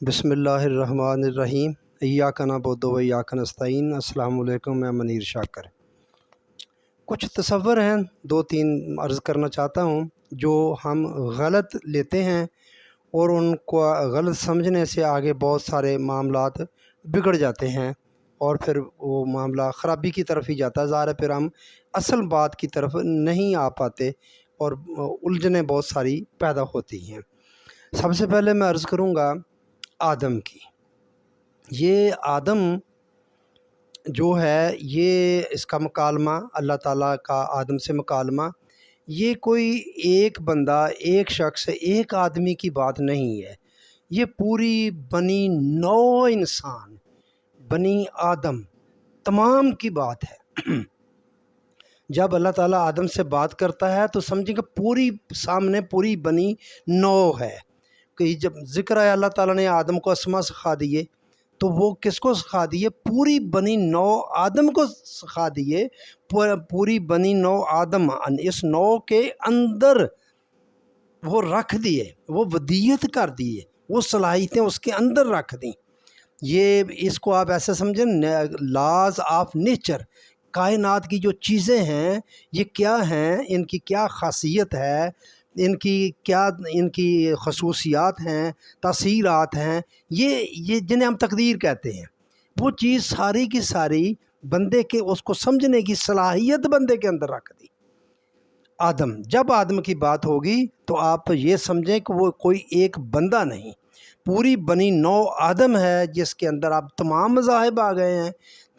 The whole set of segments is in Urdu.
بسم اللہ الرحمن الرحیم ایاک نعبد و ایاک نستعین۔ السلام علیکم، میں منیر شاکر۔ کچھ تصور ہیں، دو تین عرض کرنا چاہتا ہوں جو ہم غلط لیتے ہیں، اور ان کو غلط سمجھنے سے آگے بہت سارے معاملات بگڑ جاتے ہیں اور پھر وہ معاملہ خرابی کی طرف ہی جاتا ہے۔ ظاہر ہے پھر ہم اصل بات کی طرف نہیں آ پاتے اور الجھنیں بہت ساری پیدا ہوتی ہیں۔ سب سے پہلے میں عرض کروں گا آدم کی۔ یہ آدم جو ہے، یہ اس کا مکالمہ اللہ تعالیٰ کا آدم سے مکالمہ، یہ کوئی ایک بندہ، ایک شخص، ایک آدمی کی بات نہیں ہے، یہ پوری بنی نوع انسان، بنی آدم تمام کی بات ہے۔ جب اللہ تعالیٰ آدم سے بات کرتا ہے تو سمجھیں کہ پوری سامنے پوری بنی نوع ہے۔ کہ جب ذکر ہے اللہ تعالیٰ نے آدم کو اسما سکھا دیے، تو وہ کس کو سکھا دیے؟ پوری بنی نوع آدم کو سکھا دیے۔ پوری بنی نوع آدم اس نوع کے اندر وہ رکھ دیے، وہ ودیت کر دیے، وہ صلاحیتیں اس کے اندر رکھ دیں۔ یہ اس کو آپ ایسے سمجھیں، لاز آف نیچر، کائنات کی جو چیزیں ہیں یہ کیا ہیں، ان کی کیا خاصیت ہے، ان کی خصوصیات ہیں، تاثیرات ہیں، یہ جنہیں ہم تقدیر کہتے ہیں، وہ چیز ساری کی ساری بندے کے اس کو سمجھنے کی صلاحیت بندے کے اندر رکھ دی۔ آدم، جب آدم کی بات ہوگی تو آپ یہ سمجھیں کہ وہ کوئی ایک بندہ نہیں، پوری بنی نوع آدم ہے، جس کے اندر آپ تمام مذاہب آ گئے ہیں،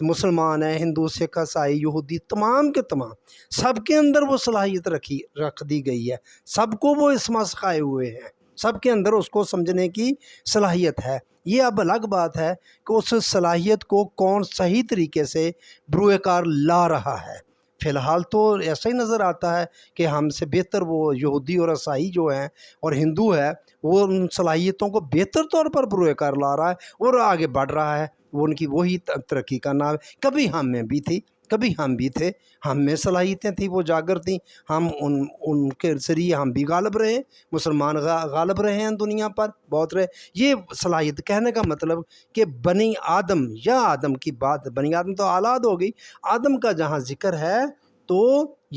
مسلمان ہیں، ہندو، سکھ، عیسائی، یہودی، تمام کے تمام، سب کے اندر وہ صلاحیت رکھ دی گئی ہے، سب کو وہ اسما سکھائے ہوئے ہیں، سب کے اندر اس کو سمجھنے کی صلاحیت ہے۔ یہ اب الگ بات ہے کہ اس صلاحیت کو کون صحیح طریقے سے بروئے کار لا رہا ہے۔ فی الحال تو ایسا ہی نظر آتا ہے کہ ہم سے بہتر وہ یہودی اور عیسائی جو ہیں اور ہندو ہے، وہ ان صلاحیتوں کو بہتر طور پر بروئے کار لا رہا ہے اور آگے بڑھ رہا ہے، وہ ان کی وہی ترقی کا نام ہے۔ کبھی ہم میں بھی تھی، کبھی ہم بھی تھے، ہم میں صلاحیتیں تھیں، وہ جاگر تھیں، ہم ان کے ذریعے ہم بھی غالب رہے، مسلمان غالب رہے ہیں دنیا پر، بہت رہے۔ یہ صلاحیت کہنے کا مطلب کہ بنی آدم یا آدم کی بات، بنی آدم تو اولاد ہو گئی، آدم کا جہاں ذکر ہے تو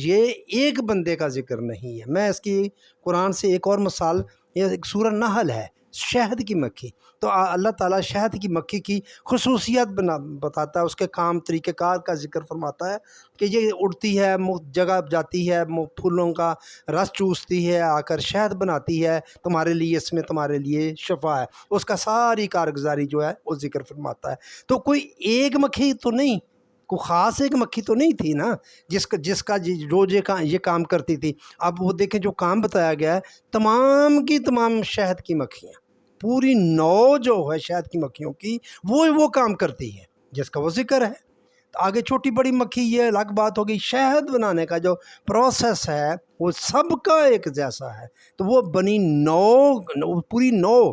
یہ ایک بندے کا ذکر نہیں ہے۔ میں اس کی قرآن سے ایک اور مثال، یہ ایک سورہ نحل ہے، شہد کی مکھی، تو اللہ تعالیٰ شہد کی مکھی کی خصوصیت بتاتا ہے، اس کے کام طریقہ کار کا ذکر فرماتا ہے کہ یہ اڑتی ہے، جگہ جاتی ہے، پھولوں کا رس چوستی ہے، آ کر شہد بناتی ہے، تمہارے لیے اس میں تمہارے لیے شفا ہے، اس کا ساری کارگزاری جو ہے وہ ذکر فرماتا ہے۔ تو کوئی ایک مکھی تو نہیں، کوئی خاص ایک مکھی تو نہیں تھی نا جس کا روز یہ کام کرتی تھی۔ اب وہ دیکھیں جو کام بتایا گیا ہے، تمام کی تمام شہد کی مکھیاں، پوری نوع جو ہے شہد کی مکھیوں کی، وہ کام کرتی ہے جس کا وہ ذکر ہے۔ آگے چھوٹی بڑی مکھی یہ الگ بات ہوگی، شہد بنانے کا جو پروسیس ہے وہ سب کا ایک جیسا ہے، تو وہ بنی نوع، پوری نوع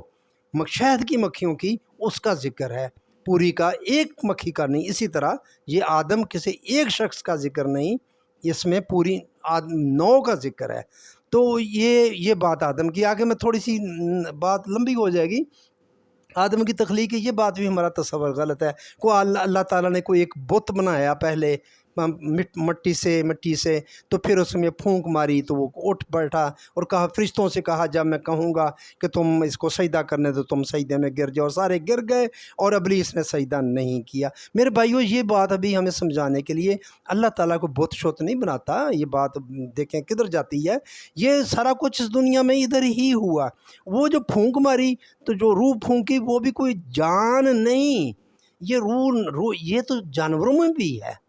شہد کی مکھیوں کی، اس کا ذکر ہے، پوری کا، ایک مکھی کا نہیں۔ اسی طرح یہ آدم کسی ایک شخص کا ذکر نہیں، اس میں پوری نوع کا ذکر ہے۔ تو یہ بات آدم کی۔ آگے میں تھوڑی سی بات لمبی ہو جائے گی، آدم کی تخلیق، یہ بات بھی ہمارا تصور غلط ہے۔ اللہ تعالیٰ نے کوئی ایک بت بنایا پہلے مٹی سے، تو پھر اس میں پھونک ماری تو وہ اٹھ بیٹھا اور کہا، فرشتوں سے کہا جب میں کہوں گا کہ تم اس کو سجدہ کرنے تو تم سجدے میں گر جاؤ، سارے گر گئے اور ابلیس نے سجدہ نہیں کیا۔ میرے بھائیو، یہ بات ابھی ہمیں سمجھانے کے لیے اللہ تعالیٰ کو بت شت نہیں بناتا، یہ بات دیکھیں کدھر جاتی ہے۔ یہ سارا کچھ اس دنیا میں ادھر ہی ہوا۔ وہ جو پھونک ماری تو جو روح پھونکی وہ بھی کوئی جان نہیں، یہ روح یہ تو جانوروں میں بھی ہے،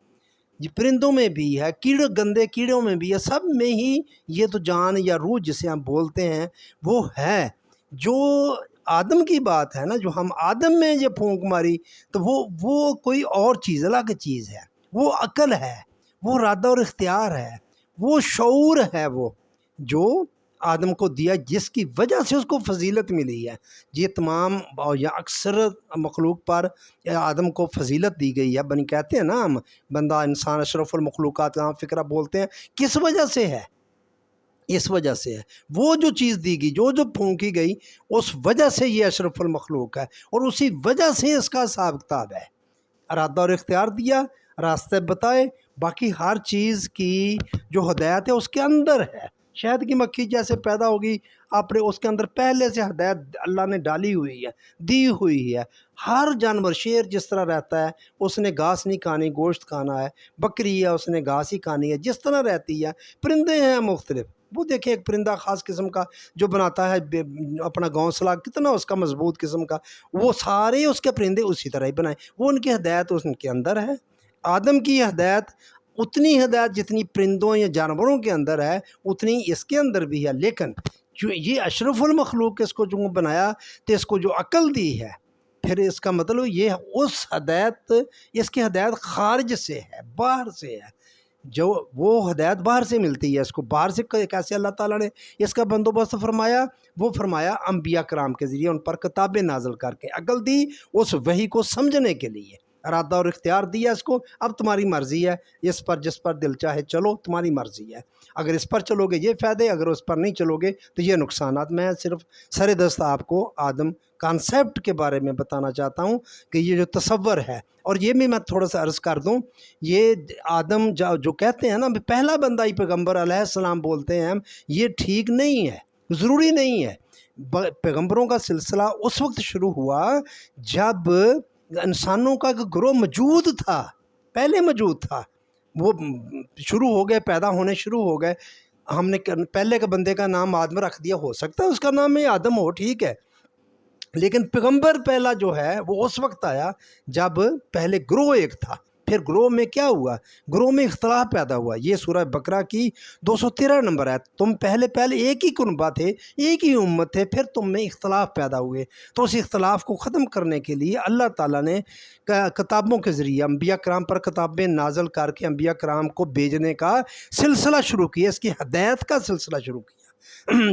یہ پرندوں میں بھی ہے، گندے کیڑوں میں بھی ہے، سب میں ہی یہ تو جان یا روح جسے ہم بولتے ہیں وہ ہے۔ جو آدم کی بات ہے نا، جو ہم آدم میں یہ پھونک ماری تو وہ کوئی اور چیز، الگ چیز ہے، وہ عقل ہے، وہ ارادہ اور اختیار ہے، وہ شعور ہے، وہ جو آدم کو دیا، جس کی وجہ سے اس کو فضیلت ملی ہے۔ یہ تمام یا اکثر مخلوق پر آدم کو فضیلت دی گئی ہے، بنی کہتے ہیں نا ہم، بندہ انسان اشرف المخلوقات کا فکرہ بولتے ہیں، کس وجہ سے ہے؟ اس وجہ سے ہے، وہ جو چیز دی گئی، جو پھونکی گئی، اس وجہ سے یہ اشرف المخلوق ہے، اور اسی وجہ سے اس کا حساب کتاب ہے۔ ارادہ اور اختیار دیا، راستے بتائے، باقی ہر چیز کی جو ہدایت ہے اس کے اندر ہے۔ شہد کی مکھی جیسے پیدا ہوگی، آپ نے اس کے اندر پہلے سے ہدایت اللہ نے ڈالی ہوئی ہے، دی ہوئی ہے۔ ہر جانور، شیر جس طرح رہتا ہے، اس نے گھاس نہیں کھانی، گوشت کھانا ہے، بکری ہے اس نے گھاس ہی کھانی ہے، جس طرح رہتی ہے۔ پرندے ہیں مختلف، وہ دیکھیں ایک پرندہ خاص قسم کا جو بناتا ہے اپنا گھونسلہ، کتنا اس کا مضبوط قسم کا، وہ سارے اس کے پرندے اسی طرح ہی بنائیں، وہ ان کی ہدایت ان کے اندر ہے۔ آدم کی ہدایت، اتنی ہدایت جتنی پرندوں یا جانوروں کے اندر ہے اتنی اس کے اندر بھی ہے، لیکن جو یہ اشرف المخلوق اس کو جو بنایا تو اس کو جو عقل دی ہے، پھر اس کا مطلب یہ اس ہدایت، اس کی ہدایت خارج سے ہے، باہر سے ہے، جو وہ ہدایت باہر سے ملتی ہے اس کو۔ باہر سے کیسے اللہ تعالیٰ نے اس کا بندوبست فرمایا؟ وہ فرمایا انبیاء کرام کے ذریعے، ان پر کتابیں نازل کر کے، عقل دی اس وحی کو سمجھنے کے لیے، ارادہ اور اختیار دیا اس کو، اب تمہاری مرضی ہے، اس پر جس پر دل چاہے چلو، تمہاری مرضی ہے، اگر اس پر چلو گے یہ فائدے، اگر اس پر نہیں چلو گے تو یہ نقصانات۔ میں صرف سر دست آپ کو آدم کانسیپٹ کے بارے میں بتانا چاہتا ہوں کہ یہ جو تصور ہے، اور یہ بھی میں تھوڑا سا عرض کر دوں، یہ آدم جو کہتے ہیں نا پہلا بندہ ہی پیغمبر علیہ السلام بولتے ہیں ہم، یہ ٹھیک نہیں ہے، ضروری نہیں ہے۔ پیغمبروں کا سلسلہ اس وقت شروع ہوا جب انسانوں کا گروہ موجود تھا، پہلے موجود تھا، وہ شروع ہو گئے، پیدا ہونے شروع ہو گئے۔ ہم نے پہلے کے بندے کا نام آدم رکھ دیا، ہو سکتا ہے اس کا نام ہی آدم ہو، ٹھیک ہے، لیکن پیغمبر پہلا جو ہے وہ اس وقت آیا جب پہلے گروہ ایک تھا۔ پھر گروہ میں کیا ہوا؟ گروہ میں اختلاف پیدا ہوا۔ یہ سورہ بقرہ کی 213 نمبر ہے، تم پہلے ایک ہی کنبہ تھے، ایک ہی امت تھے، پھر تم میں اختلاف پیدا ہوئے، تو اس اختلاف کو ختم کرنے کے لیے اللہ تعالیٰ نے کتابوں کے ذریعے انبیاء کرام پر کتابیں نازل کر کے انبیاء کرام کو بھیجنے کا سلسلہ شروع کیا، اس کی ہدایت کا سلسلہ شروع کیا۔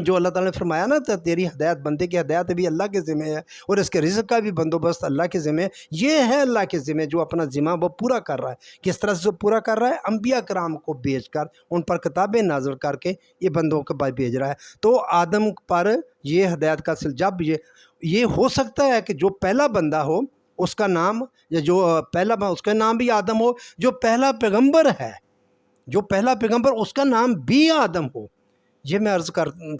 جو اللہ تعالیٰ نے فرمایا نا، تیری ہدایت، بندے کی ہدایت بھی اللہ کے ذمہ ہے، اور اس کے رزق کا بھی بندوبست اللہ کے ذمہ ہے۔ یہ ہے اللہ کے ذمہ جو اپنا ذمہ وہ پورا کر رہا ہے۔ کس طرح سے پورا کر رہا ہے؟ انبیاء کرام کو بھیج کر، ان پر کتابیں نازل کر کے یہ بندوں کے پاس بھیج رہا ہے۔ تو آدم پر یہ ہدایت کا سلسلہ، جب یہ ہو سکتا ہے کہ جو پہلا بندہ ہو اس کا نام، یا جو پہلا اس کا نام بھی آدم ہو، جو پہلا پیغمبر ہے، جو پہلا پیغمبر اس کا نام بھی آدم ہو۔ یہ میں عرض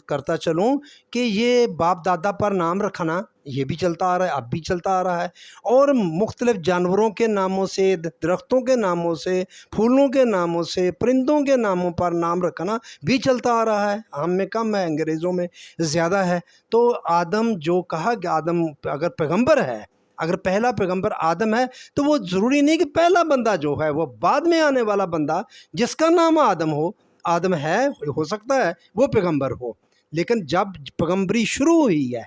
کرتا چلوں کہ یہ باپ دادا پر نام رکھنا یہ بھی چلتا آ رہا ہے، اب بھی چلتا آ رہا ہے، اور مختلف جانوروں کے ناموں سے، درختوں کے ناموں سے، پھولوں کے ناموں سے، پرندوں کے ناموں پر نام رکھنا بھی چلتا آ رہا ہے۔ ہم میں کم ہے، انگریزوں میں زیادہ ہے۔ تو آدم جو کہا کہ آدم اگر پیغمبر ہے، اگر پہلا پیغمبر آدم ہے، تو وہ ضروری نہیں کہ پہلا بندہ جو ہے وہ بعد میں آنے والا بندہ جس کا نام آدم ہو، آدم ہے، ہو سکتا ہے وہ پیغمبر ہو، لیکن جب پیغمبری شروع ہوئی ہے،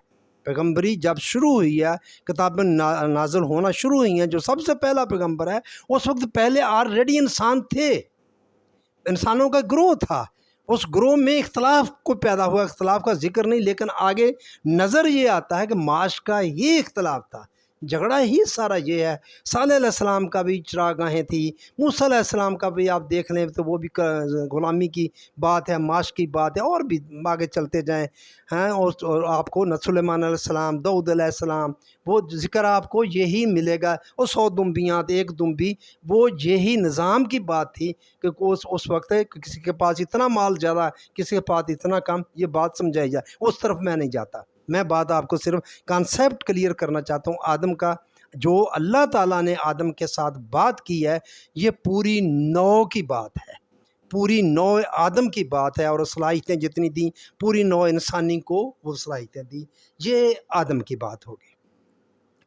پیغمبری جب شروع ہوئی ہے، کتابیں نازل ہونا شروع ہوئی ہیں، جو سب سے پہلا پیغمبر ہے، اس وقت پہلے آلریڈی انسان تھے، انسانوں کا گروہ تھا، اس گروہ میں اختلاف کو پیدا ہوا، اختلاف کا ذکر نہیں، لیکن آگے نظر یہ آتا ہے کہ معاش کا یہ اختلاف تھا، جھگڑا ہی سارا یہ ہے۔ صالح علیہ السلام کا بھی چراگاہیں تھی، موسیٰ علیہ السلام کا بھی آپ دیکھ لیں تو وہ بھی غلامی کی بات ہے، معاش کی بات ہے، اور بھی آگے چلتے جائیں ہیں، اور آپ کو سلیمان علیہ السلام، داؤد علیہ السلام، وہ ذکر آپ کو یہی ملے گا، اور 100 دمبیاں ایک دمبی، وہ یہی نظام کی بات تھی کہ اس وقت کسی کے پاس اتنا مال زیادہ، کسی کے پاس اتنا کم، یہ بات سمجھائی جائے، اس طرف میں نہیں جاتا، میں بات آپ کو صرف کانسیپٹ کلیئر کرنا چاہتا ہوں۔ آدم کا جو اللہ تعالیٰ نے آدم کے ساتھ بات کی ہے، یہ پوری نو کی بات ہے، پوری نو آدم کی بات ہے، اور صلاحیتیں جتنی دیں پوری نو انسانی کو وہ صلاحیتیں دیں، یہ آدم کی بات ہوگی۔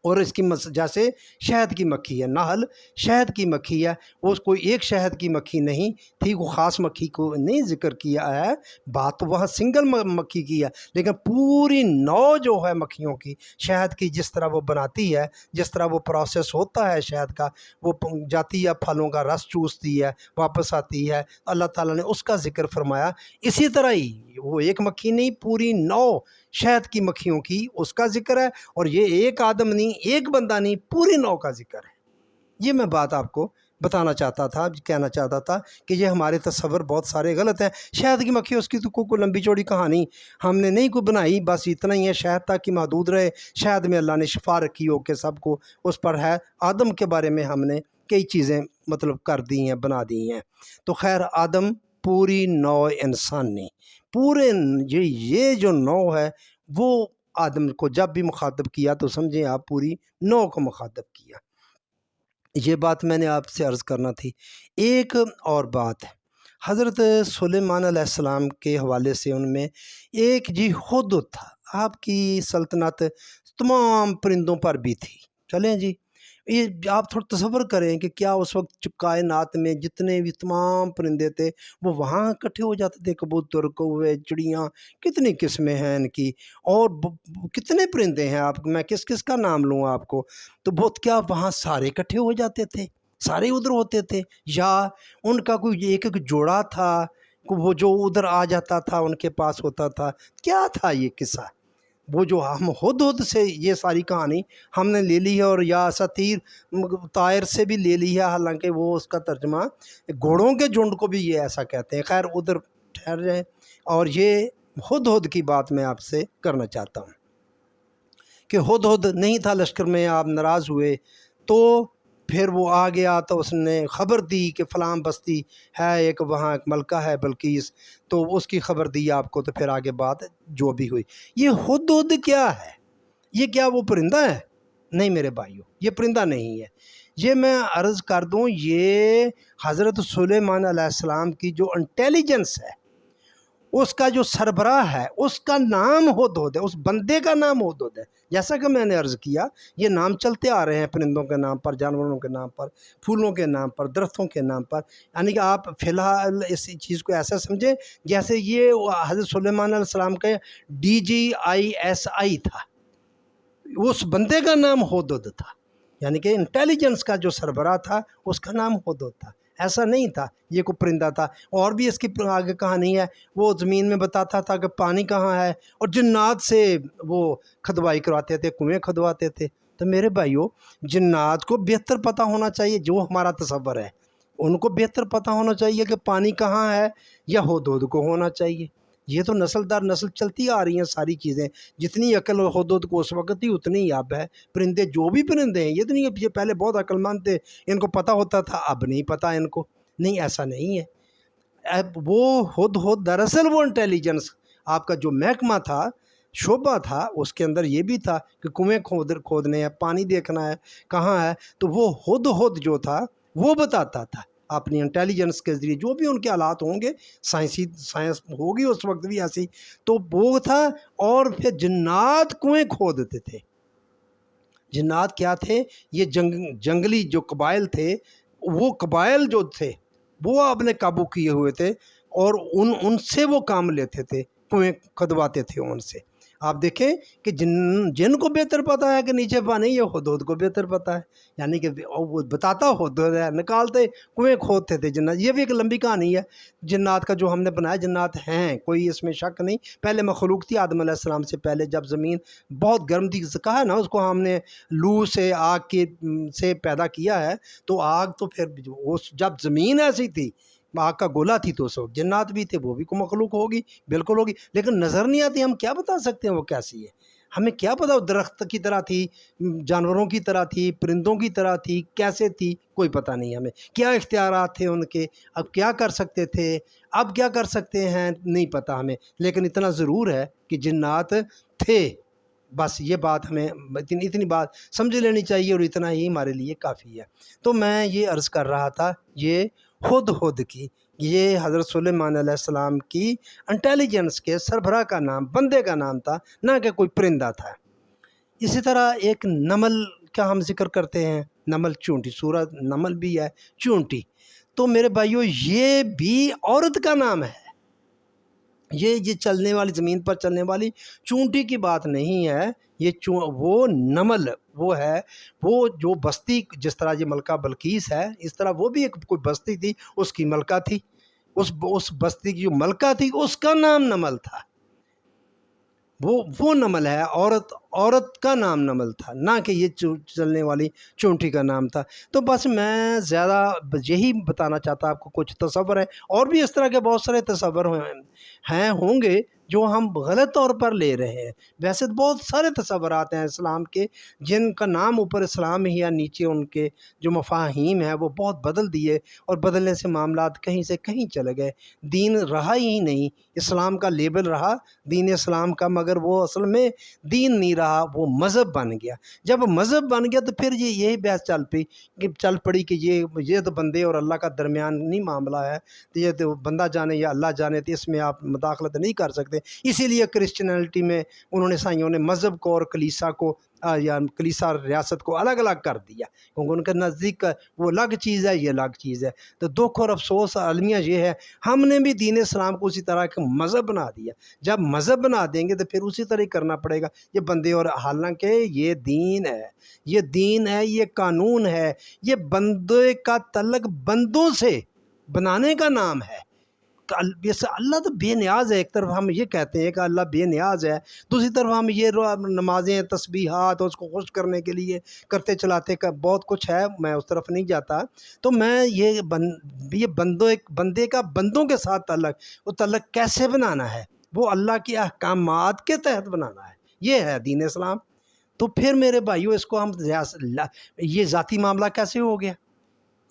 اور اس کی جیسے شہد کی مکھی ہے، نحل شہد کی مکھی ہے، وہ کوئی ایک شہد کی مکھی نہیں تھی، وہ خاص مکھی کو نہیں ذکر کیا ہے، بات تو وہاں سنگل مکھی کی ہے، لیکن پوری نو جو ہے مکھیوں کی، شہد کی جس طرح وہ بناتی ہے، جس طرح وہ پروسیس ہوتا ہے شہد کا، وہ جاتی ہے پھلوں کا رس چوستی ہے، واپس آتی ہے، اللہ تعالیٰ نے اس کا ذکر فرمایا۔ اسی طرح ہی وہ ایک مکھی نہیں، پوری نو شہد کی مکھیوں کی اس کا ذکر ہے، اور یہ ایک آدم نہیں، ایک بندہ نہیں، پوری نو کا ذکر ہے۔ یہ میں بات آپ کو بتانا چاہتا تھا، کہنا چاہتا تھا کہ یہ ہمارے تصور بہت سارے غلط ہیں۔ شہد کی مکھی، اس کی تو کوئی لمبی چوڑی کہانی ہم نے نہیں کوئی بنائی، بس اتنا ہی ہے، شہد تک کہ محدود رہے۔ شہد میں اللہ نے شفا رکھی ہو کہ سب کو اس پر ہے۔ آدم کے بارے میں ہم نے کئی چیزیں مطلب کر دی ہیں، بنا دی ہیں۔ تو خیر، آدم پوری نوع انسانی، پورے یہ جو نوع ہے وہ آدم کو جب بھی مخاطب کیا تو سمجھیں آپ پوری نوع کو مخاطب کیا۔ یہ بات میں نے آپ سے عرض کرنا تھی۔ ایک اور بات ہے، حضرت سلیمان علیہ السلام کے حوالے سے ان میں ایک ہدہد تھا۔ آپ کی سلطنت تمام پرندوں پر بھی تھی۔ چلیں جی، یہ آپ تھوڑا تصور کریں کہ کیا اس وقت کائنات میں جتنے بھی تمام پرندے تھے وہ وہاں اکٹھے ہو جاتے تھے؟ کبوتر، کوے، چڑیاں، کتنی قسمیں ہیں ان کی، اور کتنے پرندے ہیں، آپ میں کس کس کا نام لوں آپ کو؟ تو بہت، کیا وہاں سارے اکٹھے ہو جاتے تھے، سارے ادھر ہوتے تھے، یا ان کا کوئی ایک ایک جوڑا تھا وہ جو ادھر آ جاتا تھا ان کے پاس ہوتا تھا؟ کیا تھا یہ قصہ؟ وہ جو ہم ہدہد سے یہ ساری کہانی ہم نے لے لی ہے، اور یا اساطیر طائر سے بھی لے لی ہے، حالانکہ وہ اس کا ترجمہ گھوڑوں کے جھنڈ کو بھی یہ ایسا کہتے ہیں۔ خیر، ادھر ٹھہر جائیں، اور یہ ہدہد کی بات میں آپ سے کرنا چاہتا ہوں کہ ہدہد نہیں تھا لشکر میں، آپ ناراض ہوئے تو پھر وہ آ گیا تو اس نے خبر دی کہ فلاں بستی ہے، ایک وہاں ایک ملکہ ہے بلقیس، تو اس کی خبر دی آپ کو، تو پھر آگے بات جو بھی ہوئی۔ یہ ہدہد کیا ہے؟ یہ کیا وہ پرندہ ہے؟ نہیں میرے بھائیو، یہ پرندہ نہیں ہے۔ یہ میں عرض کر دوں، یہ حضرت سلیمان علیہ السلام کی جو انٹیلیجنس ہے، اس کا جو سربراہ ہے، اس کا نام ہدہد ہے، اس بندے کا نام ہدہد ہے۔ جیسا کہ میں نے عرض کیا، یہ نام چلتے آ رہے ہیں پرندوں کے نام پر، جانوروں کے نام پر، پھولوں کے نام پر، درختوں کے نام پر، یعنی کہ آپ فی الحال اس چیز کو ایسا سمجھیں جیسے یہ حضرت سلیمان علیہ السلام کے DGISI تھا، اس بندے کا نام ہدہد تھا، یعنی کہ انٹیلیجنس کا جو سربراہ تھا اس کا نام ہدہد تھا۔ ایسا نہیں تھا یہ کوئی پرندہ تھا۔ اور بھی اس کی آگے کہانی ہے، وہ زمین میں بتاتا تھا کہ پانی کہاں ہے، اور جنات سے وہ کھدوائی کرواتے تھے، کنویں کھدواتے تھے۔ تو میرے بھائیو، جنات کو بہتر پتہ ہونا چاہیے، جو ہمارا تصور ہے ان کو بہتر پتہ ہونا چاہیے کہ پانی کہاں ہے، یا ہدہد کو ہونا چاہیے؟ یہ تو نسل در نسل چلتی آ رہی ہیں ساری چیزیں۔ جتنی عقل ہدہد کو اس وقت تھی اتنی ہی اب ہے۔ پرندے جو بھی پرندے ہیں، یہ پہلے بہت عقل مند تھے، ان کو پتہ ہوتا تھا، اب نہیں پتہ ان کو۔ نہیں، ایسا نہیں ہے۔ اب وہ ہدہد دراصل وہ انٹیلیجنس، آپ کا جو محکمہ تھا، شعبہ تھا، اس کے اندر یہ بھی تھا کہ کنویں کھودنے ہیں، پانی دیکھنا ہے کہاں ہے، تو وہ ہدہد جو تھا وہ بتاتا تھا اپنی انٹیلیجنس کے ذریعے، جو بھی ان کے حالات ہوں گے، سائنس ہوگی اس وقت بھی ایسی، تو وہ تھا۔ اور پھر جنات کنویں کھودتے تھے۔ جنات کیا تھے؟ یہ جنگلی جو قبائل تھے، وہ قبائل جو تھے وہ آپ نے قابو کیے ہوئے تھے، اور ان سے وہ کام لیتے تھے، کنویں کھدواتے تھے ان سے۔ آپ دیکھیں کہ جن کو بہتر پتہ ہے کہ نیچے پانی، یہ ہدہد کو بہتر پتہ ہے، یعنی کہ وہ بتاتا ہدہد ہے، نکالتے کنویں کھودتے تھے جنات۔ یہ بھی ایک لمبی کہانی ہے جنات کا جو ہم نے بنایا۔ جنات ہیں، کوئی اس میں شک نہیں، پہلے مخلوق تھی آدم علیہ السلام سے پہلے، جب زمین بہت گرم تھی، کہا ہے نا اس کو ہم نے لو سے، آگ کے سے پیدا کیا ہے، تو آگ تو پھر جب زمین ایسی تھی، آگ کا گولا تھی، تو اس وقت جنات بھی تھے، وہ بھی کوئی مخلوق ہوگی، بالکل ہوگی، لیکن نظر نہیں آتی۔ ہم کیا بتا سکتے ہیں وہ کیسی ہے؟ ہمیں کیا پتا وہ درخت کی طرح تھی، جانوروں کی طرح تھی، پرندوں کی طرح تھی، کیسے تھی؟ کوئی پتہ نہیں ہمیں۔ کیا اختیارات تھے ان کے، اب کیا کر سکتے تھے، اب کیا کر سکتے ہیں، نہیں پتہ ہمیں، لیکن اتنا ضرور ہے کہ جنات تھے۔ بس یہ بات ہمیں اتنی بات سمجھ لینی چاہیے، اور اتنا ہی ہمارے لیے کافی ہے۔ تو میں یہ عرض کر رہا تھا، یہ ہدہد کی، یہ حضرت سلیمان علیہ السلام کی انٹیلیجنس کے سربراہ کا نام، بندے کا نام تھا، نہ کہ کوئی پرندہ تھا۔ اسی طرح ایک نمل کا ہم ذکر کرتے ہیں، نمل چونٹی، سورۃ نمل بھی ہے، چونٹی۔ تو میرے بھائیو، یہ بھی عورت کا نام ہے۔ یہ چلنے والی، زمین پر چلنے والی چونٹی کی بات نہیں ہے، یہ وہ نمل وہ ہے، وہ جو بستی، جس طرح یہ ملکہ بلقیس ہے، اس طرح وہ بھی ایک کوئی بستی تھی، اس کی ملکہ تھی، اس بستی کی جو ملکہ تھی اس کا نام نمل تھا۔ وہ نمل ہے، عورت کا نام نمل تھا، نہ کہ یہ چلنے والی چونٹی کا نام تھا۔ تو بس میں زیادہ یہی بتانا چاہتا، آپ کو کچھ تصور ہے، اور بھی اس طرح کے بہت سارے تصور ہوں گے جو ہم غلط طور پر لے رہے ہیں۔ ویسے تو بہت سارے تصورات ہیں اسلام کے جن کا نام اوپر اسلام ہی یا نیچے ان کے جو مفاہیم ہیں وہ بہت بدل دیے، اور بدلنے سے معاملات کہیں سے کہیں چلے گئے۔ دین رہا ہی نہیں، اسلام کا لیبل رہا دین اسلام کا، مگر وہ اصل میں دین نہیں رہا، وہ مذہب بن گیا۔ جب مذہب بن گیا تو پھر یہی بحث چل پڑی کہ یہ تو بندے اور اللہ کا درمیانی معاملہ ہے، تو یہ تو بندہ جانے یا اللہ جانے، تو اس میں آپ مداخلت نہیں کر سکتے۔ اسی لیے کرسچنلٹی میں انہوں نے عیسائیوں نے مذہب کو اور کلیسا کو یا کلیسا ریاست کو الگ الگ کر دیا، کیونکہ ان کے نزدیک وہ الگ چیز ہے، یہ الگ چیز ہے۔ تو دکھ اور افسوس المیہ یہ ہے، ہم نے بھی دین اسلام کو اسی طرح کا مذہب بنا دیا۔ جب مذہب بنا دیں گے تو پھر اسی طرح کرنا پڑے گا یہ بندے، اور حالانکہ یہ دین ہے، یہ دین ہے، یہ قانون ہے، یہ بندے کا تعلق بندوں سے بنانے کا نام ہے۔ اللہ تو بے نیاز ہے، ایک طرف ہم یہ کہتے ہیں کہ اللہ بے نیاز ہے، دوسری طرف ہم یہ نمازیں تسبیحات اور اس کو خوش کرنے کے لیے کرتے چلاتے کا بہت کچھ ہے، میں اس طرف نہیں جاتا۔ تو میں یہ بندے کا بندوں کے ساتھ وہ تعلق کیسے بنانا ہے، وہ اللہ کے احکامات کے تحت بنانا ہے، یہ ہے دین اسلام۔ تو پھر میرے بھائیو اس کو ہم یہ ذاتی معاملہ کیسے ہو گیا؟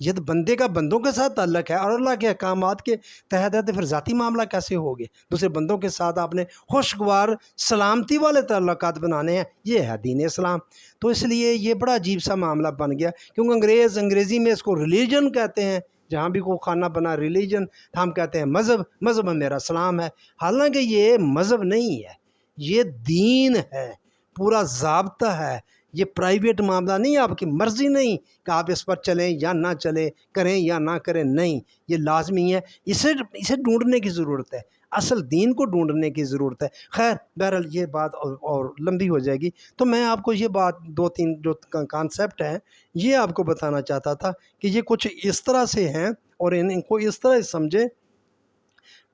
یہ تو بندے کا بندوں کے ساتھ تعلق ہے اور اللہ کے احکامات کے تحت ہے، تو پھر ذاتی معاملہ کیسے ہو گیا؟ دوسرے بندوں کے ساتھ آپ نے خوشگوار سلامتی والے تعلقات بنانے ہیں، یہ ہے دین اسلام۔ تو اس لیے یہ بڑا عجیب سا معاملہ بن گیا، کیونکہ انگریزی میں اس کو ریلیجن کہتے ہیں، جہاں بھی کوئی خانہ بنا ریلیجن، ہم کہتے ہیں مذہب میرا اسلام ہے، حالانکہ یہ مذہب نہیں ہے، یہ دین ہے، پورا ضابطہ ہے، یہ پرائیویٹ معاملہ نہیں، آپ کی مرضی نہیں کہ آپ اس پر چلیں یا نہ چلیں، کریں یا نہ کریں، نہیں، یہ لازمی ہے، اسے ڈھونڈنے کی ضرورت ہے، اصل دین کو ڈھونڈنے کی ضرورت ہے۔ خیر بہرحال یہ بات اور لمبی ہو جائے گی، تو میں آپ کو یہ بات دو تین جو کانسیپٹ ہیں یہ آپ کو بتانا چاہتا تھا کہ یہ کچھ اس طرح سے ہیں، اور ان کو اس طرح سمجھے۔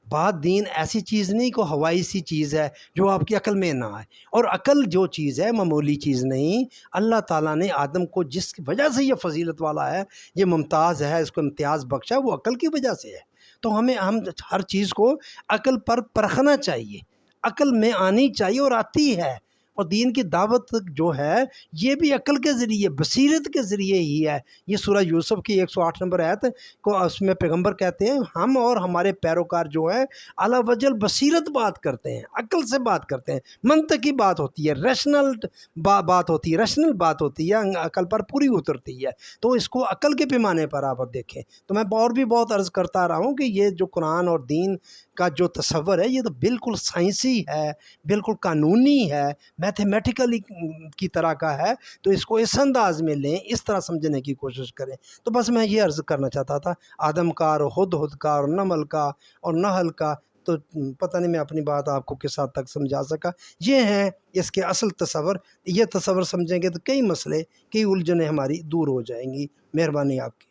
بات دین ایسی چیز نہیں کو ہوائی سی چیز ہے جو آپ کی عقل میں نہ آئے، اور عقل جو چیز ہے معمولی چیز نہیں۔ اللہ تعالیٰ نے آدم کو جس کی وجہ سے یہ فضیلت والا ہے، یہ ممتاز ہے، اس کو امتیاز بخشا، وہ عقل کی وجہ سے ہے۔ تو ہم ہر چیز کو عقل پر پرکھنا چاہیے، عقل میں آنی چاہیے، اور آتی ہے۔ اور دین کی دعوت جو ہے یہ بھی عقل کے ذریعے، بصیرت کے ذریعے ہی ہے۔ یہ سورہ یوسف کی 108 نمبر آیت کو اس میں پیغمبر کہتے ہیں ہم اور ہمارے پیروکار جو ہیں علی وجل بصیرت بات کرتے ہیں، عقل سے بات کرتے ہیں، منطقی بات ہوتی ہے، ریشنل بات ہوتی ہے، ریشنل بات ہوتی ہے، عقل پر پوری اترتی ہے۔ تو اس کو عقل کے پیمانے پر آپ دیکھیں۔ تو میں اور بھی بہت عرض کرتا رہا ہوں کہ یہ جو قرآن اور دین کا جو تصور ہے یہ تو بالکل سائنسی ہے، بالکل قانونی ہے، میتھمیٹیکلی کی طرح کا ہے۔ تو اس کو اس انداز میں لیں، اس طرح سمجھنے کی کوشش کریں۔ تو بس میں یہ عرض کرنا چاہتا تھا، آدم کا اور ہدہد کا اور نمل کا اور نحل کا، تو پتہ نہیں میں اپنی بات آپ کو کس حد تک سمجھا سکا۔ یہ ہیں اس کے اصل تصور، یہ تصور سمجھیں گے تو کئی مسئلے، کئی الجھنیں ہماری دور ہو جائیں گی۔ مہربانی آپ کی۔